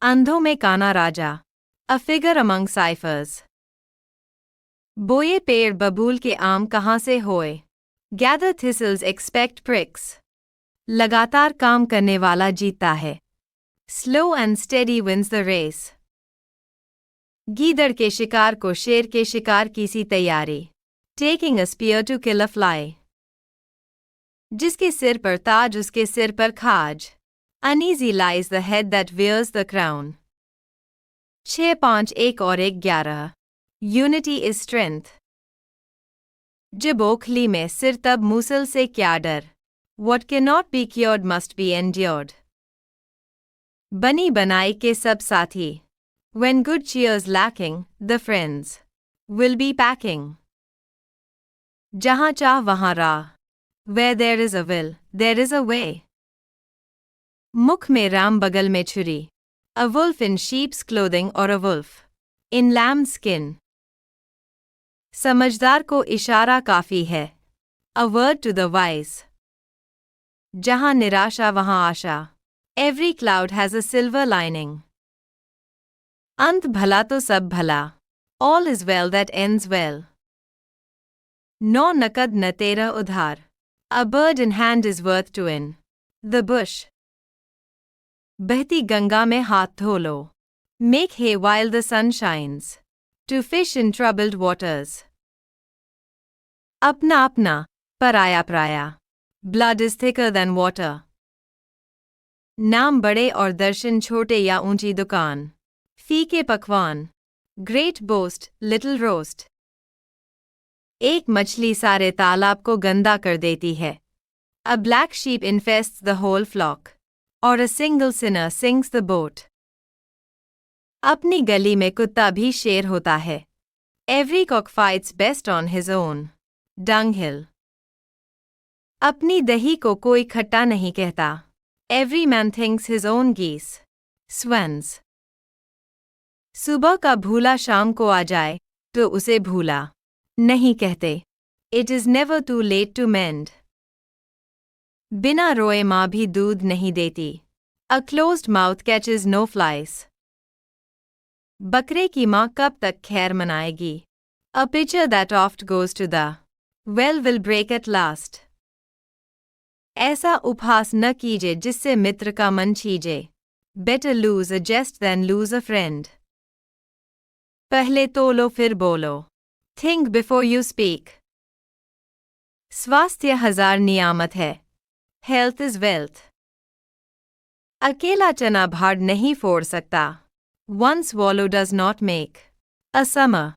अंधों में काना राजा, a figure among ciphers. बोए पेड़ बबूल के आम कहाँ से होए, gather thistles expect pricks. लगातार काम करने वाला जीतता है, slow and steady wins the race. गीदड़ के शिकार को शेर के शिकार की सी तैयारी, taking a spear to kill a fly. जिसके सिर पर ताज उसके सिर पर खाज, uneasy lies the head that wears the crown. 6 5 1 और 1 11. Unity is strength. जब ओखली में सिर तब मूसल से क्या डर, what cannot be cured must be endured. बनी बनाई के सब साथी, when good cheer's lacking, the friends will be packing. जहाँ चाह वहाँ राह, where there is a will, there is a way. मुख में राम बगल में छुरी, a wolf in sheep's clothing or a wolf in lamb's skin. समझदार को इशारा काफी है, a word to the wise. जहाँ निराशा वहाँ आशा, every cloud has a silver lining. अंत भला तो सब भला, all is well that ends well. 9 नकद न 13 उधार, a bird in hand is worth to win. The bush. बहती गंगा में हाथ धो लो, make hay while the sun shines. To fish in troubled waters. अपना अपना, पराया पराया, blood is thicker than water. नाम बड़े और दर्शन छोटे या ऊंची दुकान, फीके पकवान, great boast, little roast. एक मछली सारे तालाब को गंदा कर देती है, a black sheep infests the whole flock. Or a single sinner sinks the boat. अपनी गली में कुत्ता भी शेर होता है, every cock fights best on his own dunghill. अपनी दही को कोई खट्टा नहीं कहता, every man thinks his own geese swans. सुबह का भूला शाम को आ जाए तो उसे भूला नहीं कहते, it is never too late to mend. बिना रोए माँ भी दूध नहीं देती, a closed mouth catches no flies. बकरे की माँ कब तक खैर मनाएगी, a pitcher that oft goes to the well will break at last. ऐसा उपहास न कीजिए जिससे मित्र का मन छीजे, better lose a jest than lose a friend. पहले तोलो फिर बोलो, think before you speak. स्वास्थ्य 1000 नियामत है, health is wealth. अकेला चना भाड़ नहीं फोड़ सकता, one swallow does not make a summer.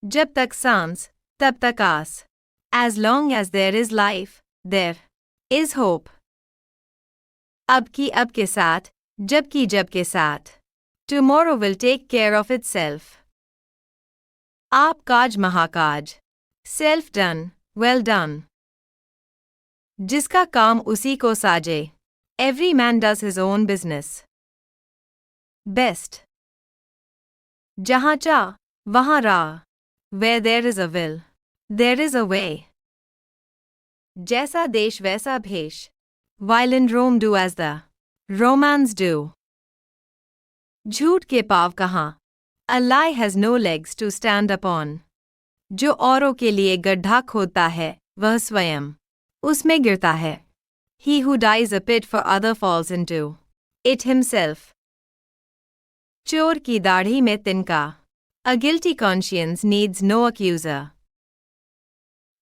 जब तक सांस तब तक आस, as long as there is life, there is hope. अब की अब के साथ, जब की जब के साथ, tomorrow will take care of itself. आप काज महाकाज, self done, well done. जिसका काम उसी को साजे, every man does his own business best. जहाँ चाह वहाँ राह, where there is a will, there is a way. जैसा देश वैसा भेष, while in Rome do as the Romans do. झूठ के पाँव कहाँ, a lie has no legs to stand upon. जो औरों के लिए गड्ढा खोदता है, वह स्वयं उसमें गिरता है. He who dies a pit for other falls into it himself. चोर की दाढ़ी में तिनका, a guilty conscience needs no accuser.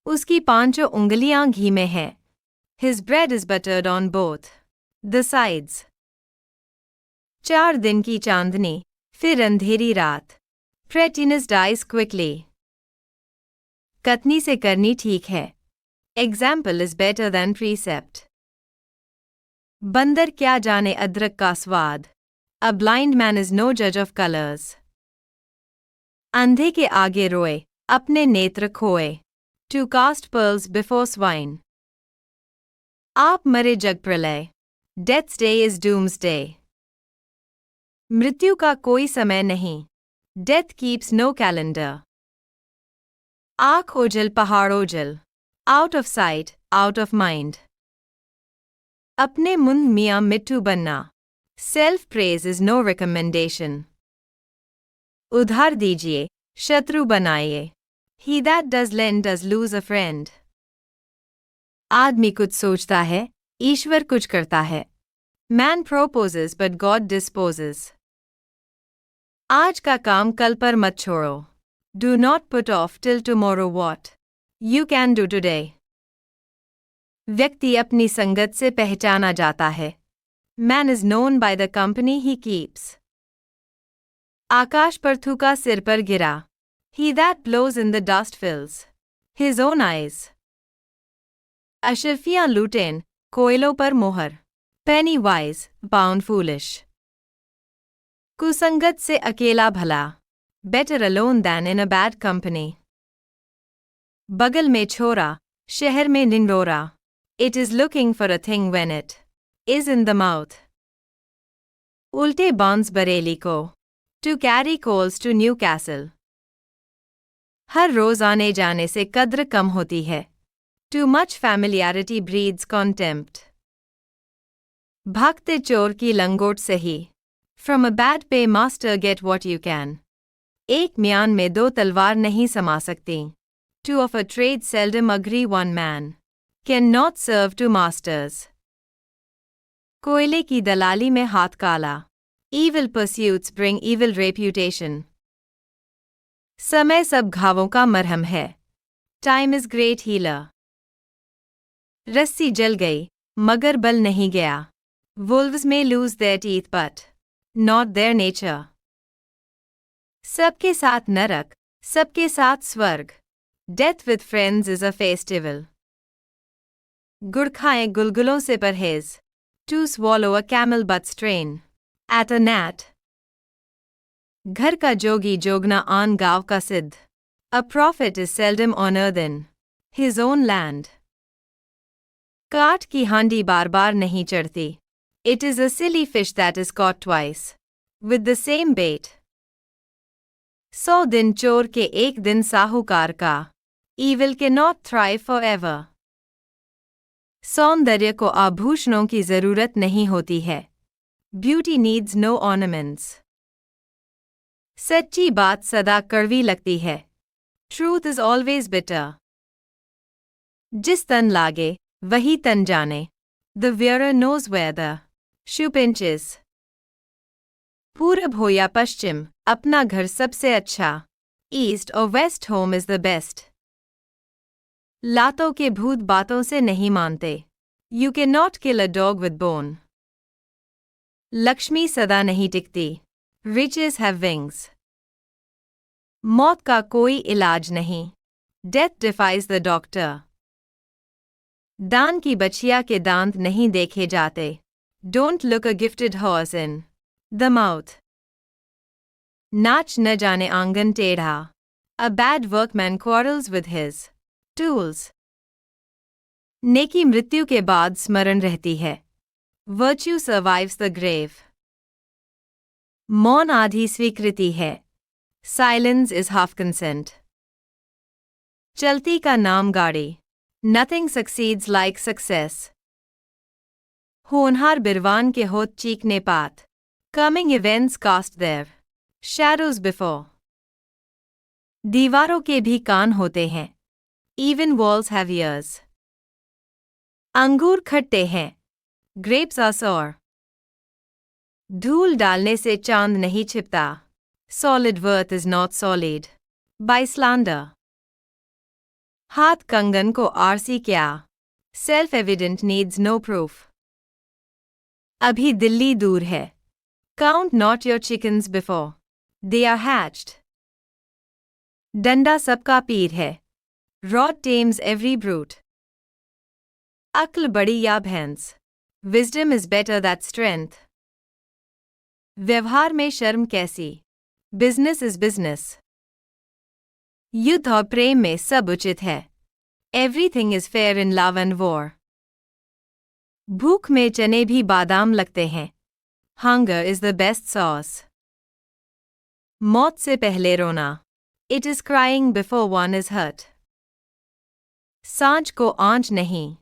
उसकी 5 उंगलियां घी में है, his bread is buttered on both the sides. 4 दिन की चांदनी, फिर अंधेरी रात, prettiness dies quickly. कतनी से करनी ठीक है, example is better than precept. बंदर क्या जाने अदरक का स्वाद, a blind man is no judge of colors. अंधे के आगे रोए, अपने नेत्र खोए, to cast pearls before swine. आप मरे जग प्रलय, death's day is doomsday. मृत्यु का कोई समय नहीं, death keeps no calendar. आँख ओझल पहाड़ ओझल, out of sight, out of mind. अपने मुंह मियाँ मिट्ठू बनना, Self-praise is no recommendation. उधार दीजिए, शत्रु बनाइए. He that does lend does lose a friend. आदमी कुछ सोचता है, ईश्वर कुछ करता है. Man proposes but God disposes. आज का काम कल पर मत छोड़ो. Do not put off till tomorrow what you can do today. व्यक्ति अपनी संगत से पहचाना जाता है. Man is known by the company he keeps. आकाश पर थूका सिर पर गिरा. He that blows in the dust fills his own eyes. अशर्फियाँ लूटेन, कोयलों पर मोहर. Penny wise, bound foolish. कुसंगत से अकेला भला. Better alone than in a bad company. बगल में छोरा, शहर में निंगोरा. It is looking for a thing when it is in the mouth. उल्टे बांस बरेली को. To carry coals to Newcastle. हर रोज आने जाने से कद्र कम होती है. Too much familiarity breeds contempt. भागते चोर की लंगोट से ही. From a bad paymaster get what you can. एक म्यान में दो तलवार नहीं समा सकती. Two of a trade seldom agree. One man cannot serve two masters. कोयले की दलाली में हाथ काला. Evil pursuits bring evil reputation. समय सब घावों का मरहम है. Time is great healer. रस्सी जल गई, मगर बल नहीं गया. Wolves may lose their teeth but not their nature. सबके साथ नरक, सबके साथ स्वर्ग. Death with friends is a festival. गुड़ खाएं गुलगुलों से परहेज. To swallow a camel but strain at a gnat. घर का जोगी जोगना आन गाँव का सिद्ध. A prophet is seldom on earth in his own land. काठ की हांडी बार बार नहीं चढ़ती. It is a silly fish that is caught twice with the same bait. 100 दिन चोर के एक दिन साहूकार का. Evil cannot thrive forever. सौंदर्य को आभूषणों की जरूरत नहीं होती है. Beauty needs no ornaments. सच्ची बात सदा कड़वी लगती है. Truth is always bitter. जिस तन लागे, वही तन जाने. The wearer knows where the shoe pinches. पूरब हो या पश्चिम, अपना घर सबसे अच्छा. East or west home is the best. लातों के भूत बातों से नहीं मानते. You cannot kill a dog with bone. Lakshmi सदा नहीं टिकती. Riches have wings. मौत का कोई इलाज नहीं. Death defies the doctor. दान की बछिया के दांत नहीं देखे जाते. Don't look a gifted horse in the mouth. नाच न जाने आंगन टेढ़ा. A bad workman quarrels with his tools. नेकी मृत्यु के बाद स्मरण रहती है. Virtue survives the grave. मौन आधी स्वीकृति है. Silence is half consent. चलती का नाम गाड़ी. Nothing succeeds like success. होनहार बिरवान के होत चीकने पात. Coming events cast their shadows before. दीवारों के भी कान होते हैं. Even walls have ears. अंगूर खट्टे हैं. Grapes are sour. धूल डालने से चांद नहीं छिपता. Solid worth is not sullied by slander. हाथ कंगन को आरसी क्या. Self-evident needs no proof. अभी दिल्ली दूर है. Count not your chickens before they are hatched. डंडा सबका पीर है. Rod tames every brute. अक्ल बड़ी या भैंस. Wisdom is better than strength. व्यवहार में शर्म कैसी. Business is business. युद्ध और प्रेम में सब उचित है. Everything is fair in love and war. भूख में चने भी बादाम लगते हैं. Hunger is the best sauce. मौत से पहले रोना. It is crying before one is hurt. सांझ को आंच नहीं.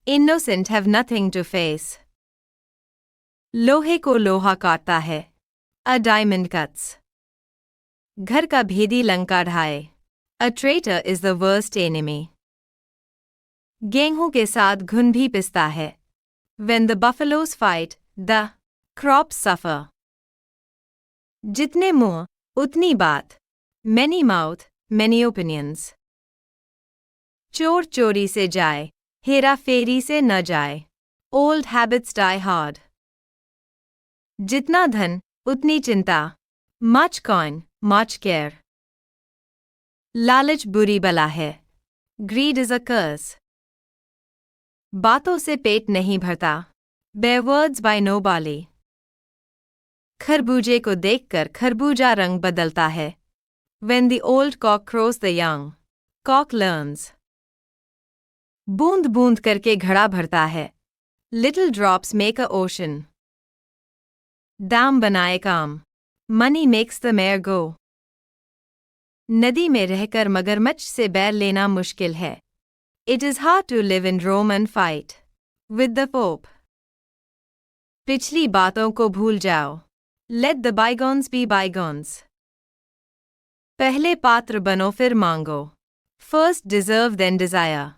Innocent have nothing to face. लोहे को लोहा काटता है। A diamond cuts. घर का भेदी Lanka ढाए। A traitor is the worst enemy. गेहूं के साथ घुन भी पिसता है। When the buffaloes fight, the crops suffer. जितने मुंह उतनी बात। Many mouth, many opinions. चोर चोरी से जाए, हेरा फेरी से न जाए। Old habits die hard. जितना धन उतनी चिंता। Much coin, much care. लालच बुरी बला है। Greed is a curse. बातों से पेट नहीं भरता। Bare words by no barley. खरबूजे को देखकर खरबूजा रंग बदलता है। When the old cock crows the young cock learns. बूंद बूंद करके घड़ा भरता है। Little drops make a ocean. दाम बनाए काम। Money makes the mare go. नदी में रहकर मगरमच्छ से बैर लेना मुश्किल है। It is hard to live in Rome and fight with the Pope. पिछली बातों को भूल जाओ। Let the bygones be bygones. पहले पात्र बनो फिर मांगो। First deserve then desire.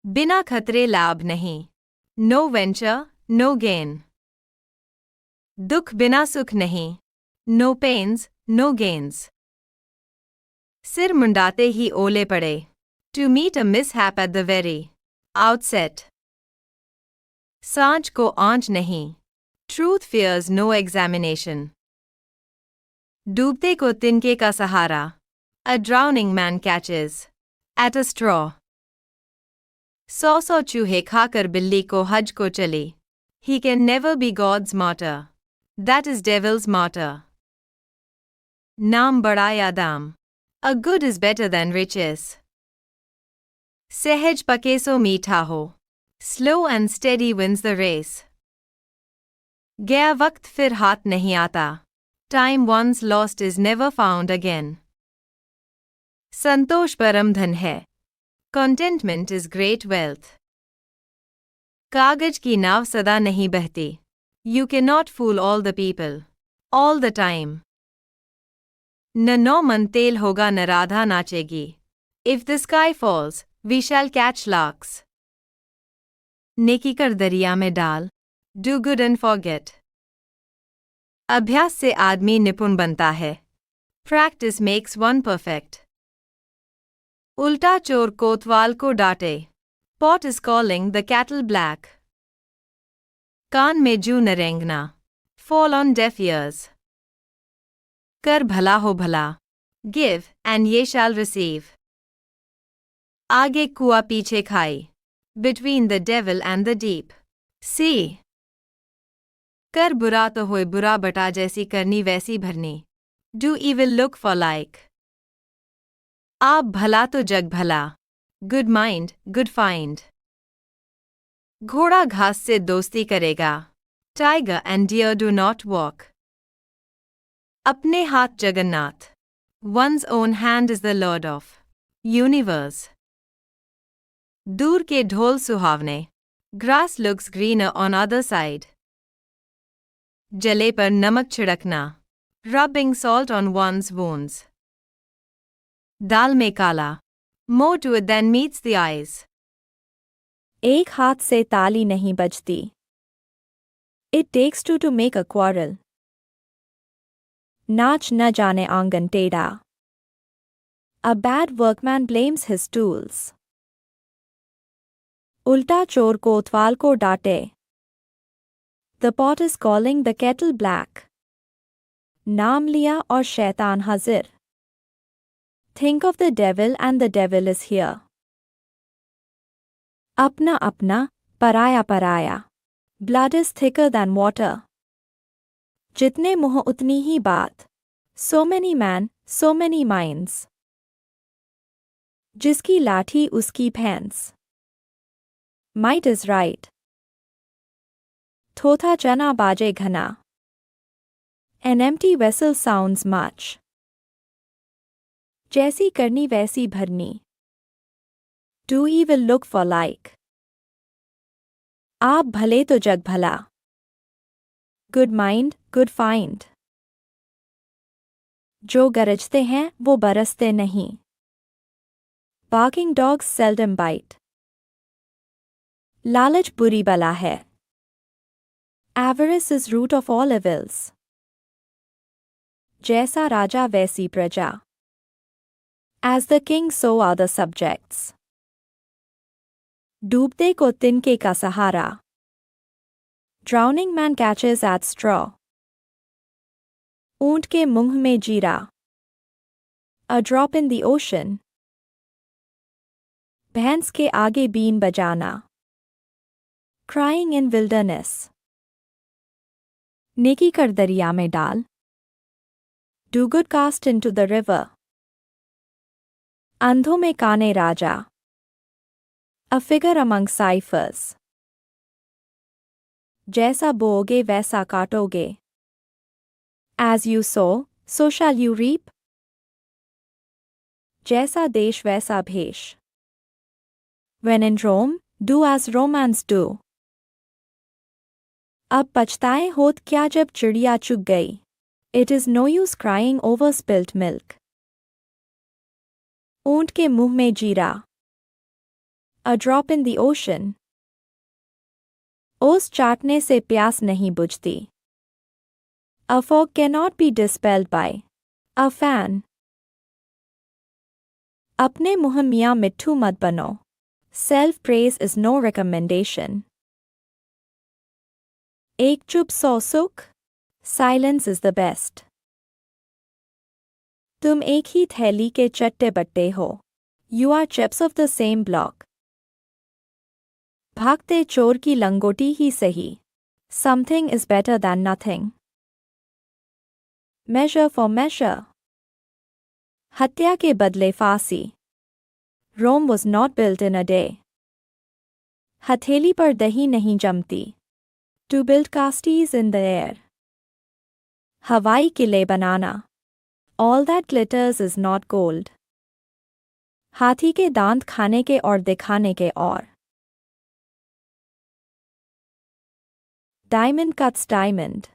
बिना खतरे लाभ नहीं। No venture, no gain. दुख बिना सुख नहीं। No pains, no gains. सिर मुंडाते ही ओले पड़े। To meet a mishap at the very outset. सांच को आंच नहीं। Truth fears no examination. डूबते को तिनके का सहारा। A drowning man catches at a straw. 100 चूहे खाकर बिल्ली को हज को चली। He can never be God's martyr. That is devil's martyr. नाम बड़ा या दाम। A good is better than riches. सहज पके सो मीठा हो। Slow and steady wins the race. गया वक्त फिर हाथ नहीं आता। Time once lost is never found again. संतोष परम धन है। Contentment is great wealth. कागज की नाव सदा नहीं बहती। You cannot fool all the people all the time. न नौ मन तेल होगा न Radha नाचेगी। If the sky falls, we shall catch larks. नेकी कर दरिया में डाल। Do good and forget. अभ्यास से आदमी निपुण बनता है। Practice makes one perfect. उल्टा चोर कोतवाल को डांटे। Pot is calling the kettle black. कान में जू न रेंगना। Fall on deaf ears. कर भला हो भला। Give and ye shall receive. आगे कुआ पीछे खाई। Between the devil and the deep sea. कर बुरा तो होए बुरा बटा जैसी करनी वैसी भरनी। Do evil look for like. आप भला तो जग भला। Good mind, good find. घोड़ा घास से दोस्ती करेगा। Tiger and deer do not walk. अपने हाथ Jagannath. One's own hand is the Lord of universe. दूर के ढोल सुहावने। Grass looks greener on other side. जले पर नमक छिड़कना। Rubbing salt on one's wounds. दाल में काला। More to it than meets the eyes. एक हाथ से ताली नहीं बजती। It takes two to make a quarrel. नाच न जाने आंगन टेढ़ा। A bad workman blames his tools. उल्टा चोर कोतवाल को डांटे। The pot is calling the kettle black. नाम लिया और शैतान हाजिर। Think of the devil and the devil is here. अपना अपना, पराया पराया. Blood is thicker than water. जितने मुँह उतनी ही बात. So many man, so many minds. जिसकी लाठी उसकी भैंस. Might is right. थोथा चना बाजे घना. An empty vessel sounds much. जैसी करनी वैसी भरनी. Do evil look for like. आप भले तो जग भला. Good mind, good find. जो गरजते हैं वो बरसते नहीं. Barking dogs seldom bite. लालच बुरी बला है. Avarice is root of all evils. जैसा राजा वैसी प्रजा. As the king so are the subjects. डूबते को तिनके का सहारा. Drowning man catches at straw. ऊंट के मुंह में जीरा. A drop in the ocean. भैंस के आगे बीन बजाना. Crying in wilderness. नेकी कर दरिया में डाल. Do good cast into the river. अंधों में काने राजा. A figure among ciphers. जैसा बोओगे वैसा काटोगे. As you sow, so shall you reap. जैसा देश वैसा भेष. When in Rome, do as Romans do. अब पछताए होत क्या जब चिड़िया चुग गई. It is no use crying over spilt milk. ऊंट के मुंह में जीरा. A drop in the ocean. ओस चाटने से प्यास नहीं बुझती. A fog cannot be dispelled by a fan. अपने मुँह मियाँ मिट्ठू मत बनो. Self-praise is no recommendation. एक चुप सौ सुख. Silence is the best. तुम एक ही थैली के चट्टे बट्टे हो. You are chips of the same block. भागते चोर की लंगोटी ही सही. Something is better than nothing. Measure for measure. हत्या के बदले फांसी. Rome was not built in a day. हथेली पर दही नहीं जमती. To build casties in the air. हवाई किले बनाना. All that glitters is not gold. हाथी के दांत खाने के और दिखाने के और. Diamond cuts diamond.